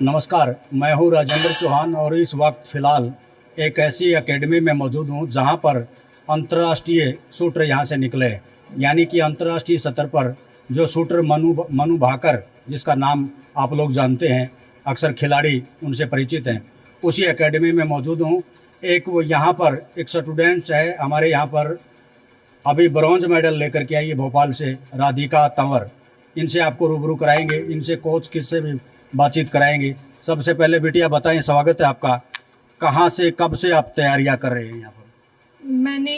नमस्कार, मैं हूँ राजेंद्र चौहान और इस वक्त फ़िलहाल एक ऐसी एकेडमी में मौजूद हूँ जहाँ पर अंतर्राष्ट्रीय शूटर यहाँ से निकले। यानी कि अंतर्राष्ट्रीय सतह पर जो शूटर मनु मनु भाकर, जिसका नाम आप लोग जानते हैं, अक्सर खिलाड़ी उनसे परिचित हैं, उसी एकेडमी में मौजूद हूँ। एक वो यहाँ पर एक स्टूडेंट है हमारे यहाँ पर, अभी ब्रॉन्ज मेडल लेकर के आई है भोपाल से, राधिका तंवर। इनसे आपको रूबरू कराएंगे, इनसे कोच किससे भी बातचीत कराएंगे। सबसे पहले बिटिया बताएं, स्वागत है आपका। कहाँ से कब से आप तैयारियां कर रहे हैं यहाँ पर? मैंने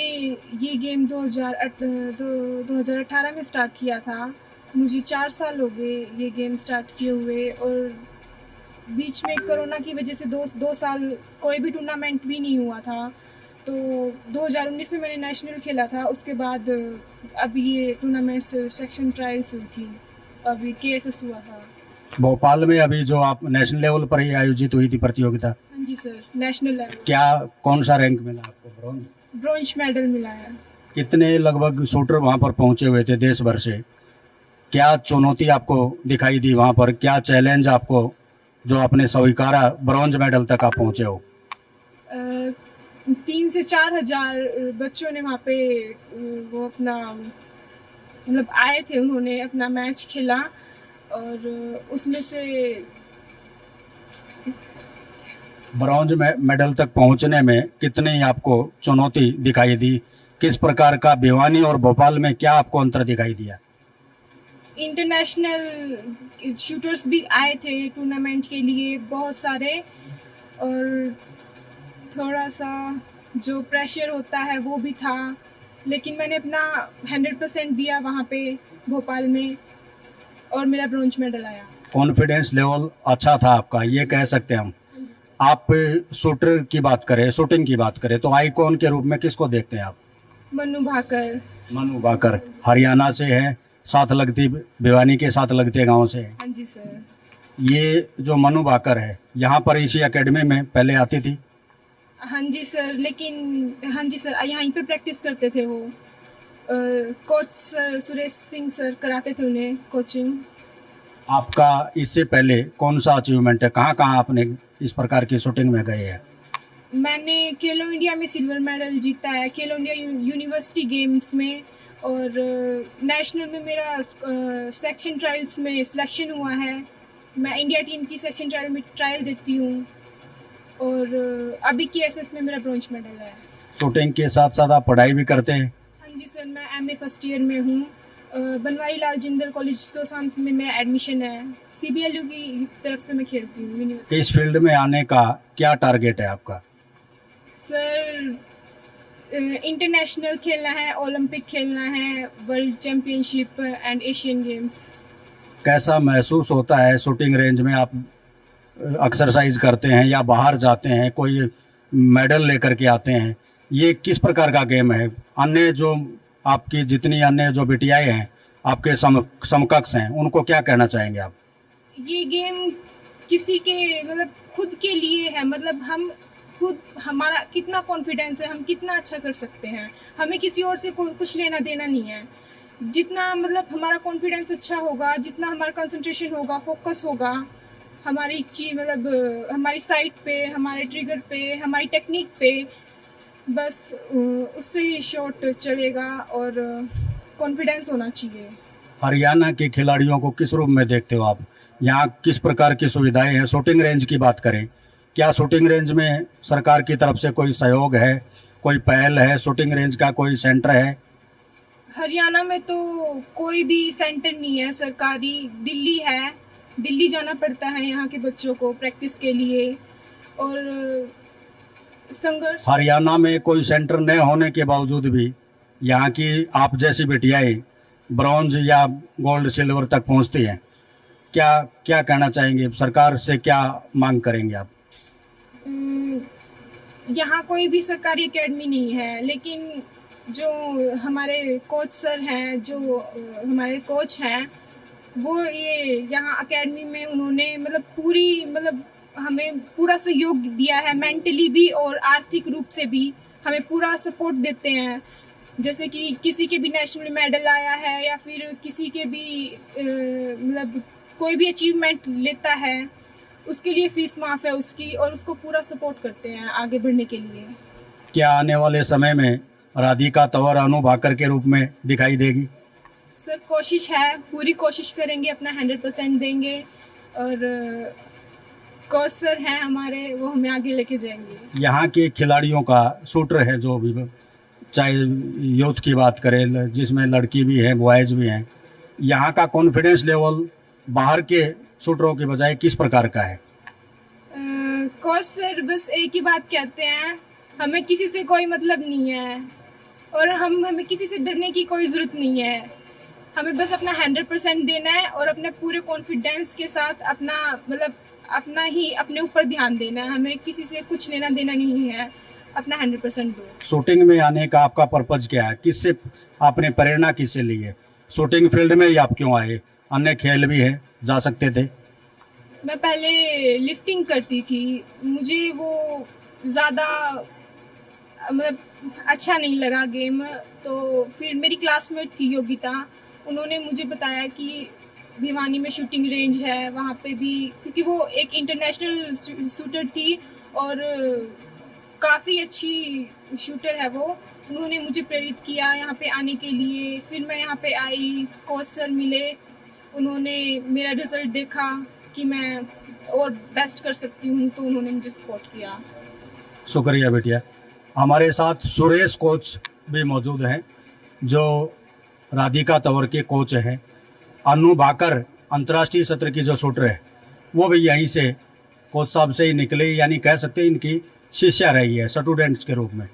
ये गेम 2018 में स्टार्ट किया था। मुझे 4 साल हो गए ये गेम स्टार्ट किए हुए, और बीच में कोरोना की वजह से दो साल कोई भी टूर्नामेंट भी नहीं हुआ था। तो 2019 में मैंने नेशनल खेला था। उसके बाद अभी ये टूर्नामेंट्स सेक्शन ट्रायल्स हुई थी, अभी केएसएस हुआ था। भोपाल में अभी जो आप नेशनल लेवल पर ही आयोजित हुई थी प्रतियोगिता, हाँ जी सर, नेशनल लेवल। क्या कौन सा रैंक मिला आपको? ब्रॉन्ज। ब्रॉन्ज मेडल मिला है। कितने लगभग शूटर वहाँ पर पहुँचे हुए थे देश भर से? क्या चुनौती आपको दिखाई दी वहाँ पर? क्या चैलेंज आपको जो आपने स्वीकारा, ब्रॉन्ज मेडल तक आप पहुँचे हो? 3 से 4 हजार बच्चों ने वहाँ पे वो अपना मतलब आए थे, उन्होंने अपना मैच खेला, और उसमें से ब्रॉन्ज मेडल तक पहुंचने में कितनी आपको चुनौती दिखाई दी? किस प्रकार का भिवानी और भोपाल में क्या आपको अंतर दिखाई दिया? इंटरनेशनल शूटर्स भी आए थे टूर्नामेंट के लिए, बहुत सारे, और थोड़ा सा जो प्रेशर होता है वो भी था, लेकिन मैंने अपना 100% दिया वहाँ पे भोपाल में, और मेरा ब्रॉन्ज मेडल आया। कॉन्फिडेंस लेवल अच्छा था आपका, ये कह सकते हैं हम। आप शूटर की बात करें, शूटिंग की बात करें, तो आइकॉन के रूप में किसको देखते हैं आप? मनु भाकर। मनु भाकर हरियाणा से हैं, साथ लगती भिवानी के साथ लगते गांव से हैं। हाँ जी सर। ये जो मनु भाकर है यहाँ पर इसी एकेडमी में पहले आती थी? हाँ जी सर, लेकिन हाँ जी सर, यहीं पे प्रैक्टिस करते थे वो। Coach sir Suresh Singh sir कराते थे उन्हें कोचिंग। आपका इससे पहले कौन सा अचीवमेंट है? कहाँ कहाँ आपने इस प्रकार की शूटिंग में गए हैं? मैंने खेलो इंडिया में सिल्वर मेडल जीता है, खेलो इंडिया यूनिवर्सिटी गेम्स में, और नेशनल में मेरा सेक्शन ट्रायल्स में सिलेक्शन हुआ है। मैं इंडिया टीम की सेक्शन ट्रायल में ट्रायल देती हूँ, और अभी केएसएस में मेरा ब्रॉन्ज मेडल है। शूटिंग के साथ साथ आप पढ़ाई भी करते हैं? हाँ जी सर, मैं एमए फर्स्ट ईयर में हूँ। बनवारी लाल जिंदल कॉलेज तोसाम में मेरा एडमिशन है। सीबीएलयू की तरफ से मैं खेलती हूँ यूनिवर्सिटी। इस फील्ड में आने का क्या टारगेट है आपका? सर, इंटरनेशनल खेलना है, ओलंपिक खेलना है, world championship and Asian games. कैसा महसूस होता है शूटिंग रेंज में? आप एक्सरसाइज करते हैं या बाहर जाते हैं, कोई मेडल लेकर के आते हैं? ये किस प्रकार का गेम है? अन्य जो आपकी जितनी अन्य जो बिटियाएं हैं, आपके समकक्ष हैं, उनको क्या कहना चाहेंगे आप? ये गेम किसी के मतलब खुद के लिए है। मतलब हम खुद, हमारा कितना कॉन्फिडेंस है, हम कितना अच्छा कर सकते हैं, हमें किसी और से कुछ लेना देना नहीं है। जितना मतलब हमारा कॉन्फिडेंस अच्छा होगा, जितना हमारा कंसंट्रेशन होगा, फोकस होगा हमारी चीज, मतलब हमारी साइट पे, हमारे ट्रिगर पे, हमारी टेक्निक पे, बस उससे ही शॉट चलेगा, और कॉन्फिडेंस होना चाहिए। हरियाणा के खिलाड़ियों को किस रूप में देखते हो आप? यहाँ किस प्रकार की सुविधाएं हैं? शूटिंग रेंज की बात करें, क्या शूटिंग रेंज में सरकार की तरफ से कोई सहयोग है, कोई पहल है? शूटिंग रेंज का कोई सेंटर है? हरियाणा में तो कोई भी सेंटर नहीं है सरकारी। दिल्ली है, दिल्ली जाना पड़ता है यहाँ के बच्चों को प्रैक्टिस के लिए, और संघर्ष। हरियाणा में कोई सेंटर न होने के बावजूद भी यहाँ की आप जैसी बिटियाएं ब्रॉन्ज या गोल्ड सिल्वर तक पहुँचती हैं। क्या क्या कहना चाहेंगे? सरकार से क्या मांग करेंगे आप? यहाँ कोई भी सरकारी एकेडमी नहीं है, लेकिन जो हमारे कोच सर हैं, जो हमारे कोच हैं, वो ये यहाँ एकेडमी में उन्होंने मतलब पूरी मतलब हमें पूरा सहयोग दिया है, मेंटली भी और आर्थिक रूप से भी हमें पूरा सपोर्ट देते हैं। जैसे कि किसी के भी नेशनल मेडल आया है, या फिर किसी के भी मतलब कोई भी अचीवमेंट लेता है, उसके लिए फ़ीस माफ़ है उसकी, और उसको पूरा सपोर्ट करते हैं आगे बढ़ने के लिए। क्या आने वाले समय में राधिका तंवर अनु भाकर के रूप में दिखाई देगी? सर कोशिश है, पूरी कोशिश करेंगे, अपना 100% देंगे, और कोच सर हैं हमारे, वो हमें आगे लेके जाएंगे। यहाँ के खिलाड़ियों का शूटर है जो भी, चाहे यूथ की बात करें जिसमें लड़की भी है बॉयज़ भी हैं, यहाँ का कॉन्फिडेंस लेवल बाहर के शूटरों के बजाय किस प्रकार का है? कोच सर बस एक ही बात कहते हैं, हमें किसी से कोई मतलब नहीं है, और हमें किसी से डरने की कोई ज़रूरत नहीं है। हमें बस अपना 100% देना है, और अपने पूरे कॉन्फिडेंस के साथ अपना ही अपने ऊपर ध्यान देना है। हमें किसी से कुछ लेना देना नहीं है, अपना 100% दो। शूटिंग में आने का आपका पर्पज क्या है? किससे आपने प्रेरणा किससे ली है? शूटिंग फील्ड में ही आप क्यों आए? अन्य खेल भी है, जा सकते थे। मैं पहले लिफ्टिंग करती थी, मुझे वो ज़्यादा अच्छा नहीं लगा गेम, तो फिर मेरी क्लासमेट थी योगिता, उन्होंने मुझे बताया कि भिवानी में शूटिंग रेंज है, वहाँ पे भी, क्योंकि वो एक इंटरनेशनल शूटर थी और काफ़ी अच्छी शूटर है वो, उन्होंने मुझे प्रेरित किया यहाँ पे आने के लिए। फिर मैं यहाँ पे आई, कोच सर मिले, उन्होंने मेरा रिज़ल्ट देखा कि मैं और बेस्ट कर सकती हूँ, तो उन्होंने मुझे सपोर्ट किया। शुक्रिया बेटिया। हमारे साथ सुरेश कोच भी मौजूद हैं जो राधिका तंवर के कोच हैं। अनु भाकर अंतर्राष्ट्रीय सत्र की जो शूटर है वो भी यहीं से कोच साहब से ही निकले, यानी कह सकते हैं इनकी शिष्या रही है स्टूडेंट्स के रूप में।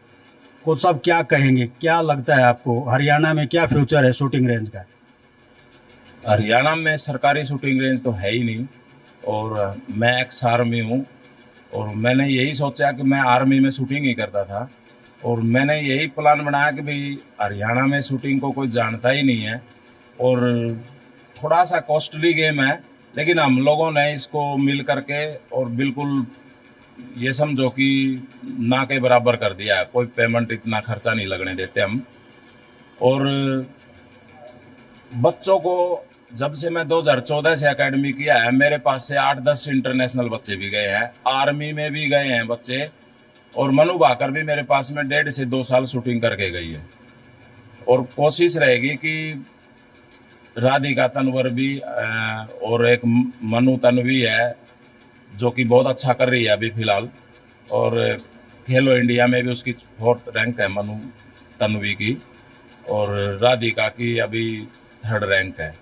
कोच साहब क्या कहेंगे, क्या लगता है आपको हरियाणा में क्या फ्यूचर है शूटिंग रेंज का? हरियाणा में सरकारी शूटिंग रेंज तो है ही नहीं, और मैं एक्स आर्मी हूँ, और मैंने यही सोचा कि मैं आर्मी में शूटिंग ही करता था, और मैंने यही प्लान बनाया कि भाई हरियाणा में शूटिंग को कोई जानता ही नहीं है, और थोड़ा सा कॉस्टली गेम है, लेकिन हम लोगों ने इसको मिल करके और बिल्कुल ये समझो कि ना के बराबर कर दिया है। कोई पेमेंट इतना खर्चा नहीं लगने देते हम। और बच्चों को जब से मैं 2014 से एकेडमी किया है, मेरे पास से 8-10 इंटरनेशनल बच्चे भी गए हैं, आर्मी में भी गए हैं बच्चे, और मनु भाकर भी मेरे पास में 1.5 से 2 साल शूटिंग करके गई है। और कोशिश रहेगी कि राधिका तंवर भी और एक मनु तन्वी है जो कि बहुत अच्छा कर रही है अभी फिलहाल, और खेलो इंडिया में भी उसकी 4th रैंक है मनु तन्वी की, और राधिका की अभी 3rd रैंक है।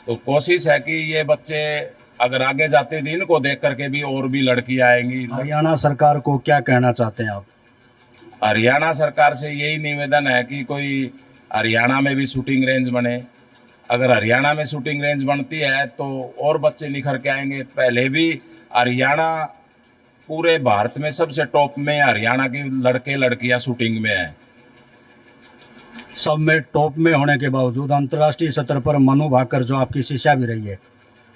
तो कोशिश है कि ये बच्चे अगर आगे जाते दिन को देख करके भी और भी लड़कियां आएंगी। हरियाणा सरकार को क्या कहना चाहते हैं आप? हरियाणा सरकार से यही निवेदन है कि कोई हरियाणा में भी शूटिंग रेंज बने। अगर हरियाणा में शूटिंग रेंज बनती है तो और बच्चे निखर के आएंगे। पहले भी हरियाणा पूरे भारत में सबसे टॉप में हरियाणा की लड़के लड़कियां शूटिंग में हैं। सब में टॉप में होने के बावजूद अंतर्राष्ट्रीय सत्र पर मनु भाकर जो आपकी शिष्या भी रही है,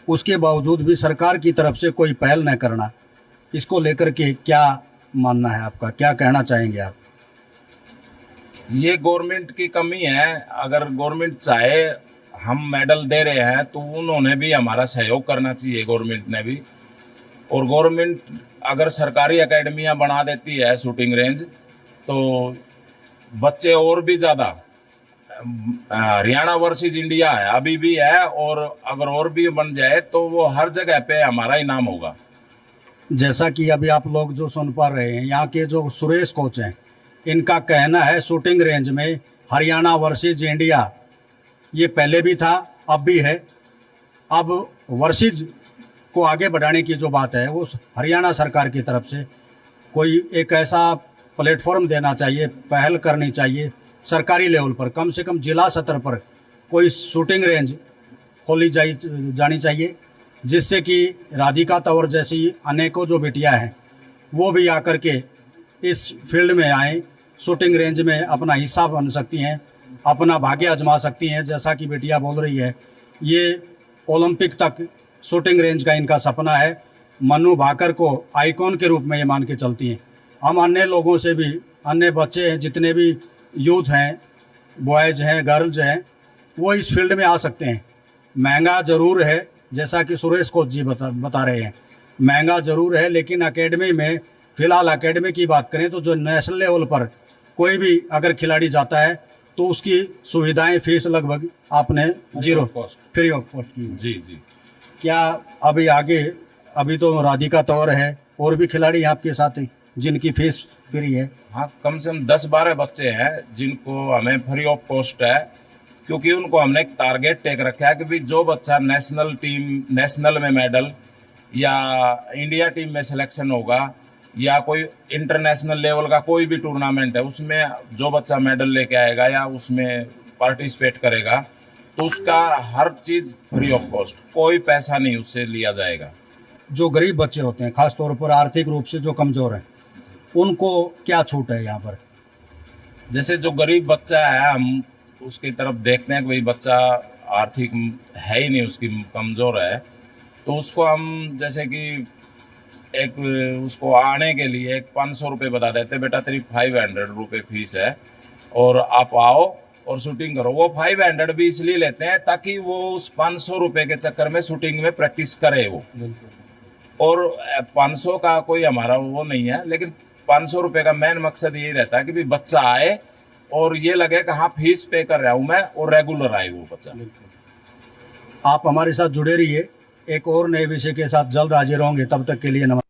उसके बावजूद भी सरकार की तरफ से कोई पहल न करना, इसको लेकर के क्या मानना है आपका, क्या कहना चाहेंगे आप? ये गवर्नमेंट की कमी है। अगर गवर्नमेंट चाहे हम मेडल दे रहे हैं तो उन्होंने भी हमारा सहयोग करना चाहिए, गवर्नमेंट ने भी। और गवर्नमेंट अगर सरकारी एकेडमियां बना देती है शूटिंग रेंज तो बच्चे और भी ज़्यादा, हरियाणा वर्सेस इंडिया है अभी भी है, और अगर और भी बन जाए तो वो हर जगह पे हमारा ही नाम होगा। जैसा कि अभी आप लोग जो सुन पा रहे हैं, यहाँ के जो सुरेश कोच हैं, इनका कहना है शूटिंग रेंज में हरियाणा वर्सेस इंडिया ये पहले भी था, अब भी है। अब वर्सेस को आगे बढ़ाने की जो बात है वो हरियाणा सरकार की तरफ से कोई एक ऐसा प्लेटफॉर्म देना चाहिए, पहल करनी चाहिए सरकारी लेवल पर, कम से कम जिला स्तर पर कोई शूटिंग रेंज खोली जानी चाहिए, जिससे कि राधिका तंवर जैसी अनेकों जो बेटियां हैं वो भी आकर के इस फील्ड में आएँ, शूटिंग रेंज में अपना हिस्सा बन सकती हैं, अपना भाग्य आजमा सकती हैं। जैसा कि बेटियां बोल रही है, ये ओलंपिक तक शूटिंग रेंज का इनका सपना है। मनु भाकर को आइकॉन के रूप में ये मान के चलती हैं। हम अन्य लोगों से भी, अन्य बच्चे हैं, जितने भी यूथ हैं, बॉयज़ हैं, गर्ल्स हैं, वो इस फील्ड में आ सकते हैं। महंगा ज़रूर है, जैसा कि सुरेश कोच जी बता रहे हैं, महंगा जरूर है, लेकिन एकेडमी में फिलहाल एकेडमी की बात करें तो जो नेशनल लेवल पर कोई भी अगर खिलाड़ी जाता है तो उसकी सुविधाएं, फीस लगभग आपने zero, cost. Free of cost की। जी जी। क्या अभी आगे, अभी तो राधिका तौर है, और भी खिलाड़ी आपके साथ हैं जिनकी फीस फ्री है? हाँ, कम से कम 10-12 बच्चे हैं जिनको हमें फ्री ऑफ कॉस्ट है, क्योंकि उनको हमने एक टारगेट टेक रखा है कि भी जो बच्चा नेशनल में मेडल या इंडिया टीम में सिलेक्शन होगा या कोई इंटरनेशनल लेवल का कोई भी टूर्नामेंट है उसमें जो बच्चा मेडल लेके आएगा या उसमें पार्टिसिपेट करेगा तो उसका हर चीज फ्री ऑफ कॉस्ट, कोई पैसा नहीं उससे लिया जाएगा। जो गरीब बच्चे होते हैं, खास तौर पर आर्थिक रूप से जो कमजोर हैं, उनको क्या छूट है यहाँ पर? जैसे जो गरीब बच्चा है हम उसकी तरफ देखते हैं कि भाई बच्चा आर्थिक है ही नहीं, उसकी कमजोर है, तो उसको हम जैसे कि एक उसको आने के लिए एक 500 रुपये बता देते, बेटा तेरी 500 रुपये फीस है और आप आओ और शूटिंग करो। वो 500 भी इसलिए लेते हैं ताकि वो उस 500 रुपये के चक्कर में शूटिंग में प्रैक्टिस करे वो। और 500 का कोई हमारा वो नहीं है, लेकिन 500 रुपये का मेन मकसद यही रहता है कि भी बच्चा आए और ये लगे कि हाँ फीस पे कर रहा हूँ मैं, और रेगुलर आए वो बच्चा। आप हमारे साथ जुड़े रहिए, एक और नए विषय के साथ जल्द हाजिर होंगे। तब तक के लिए नमस्कार।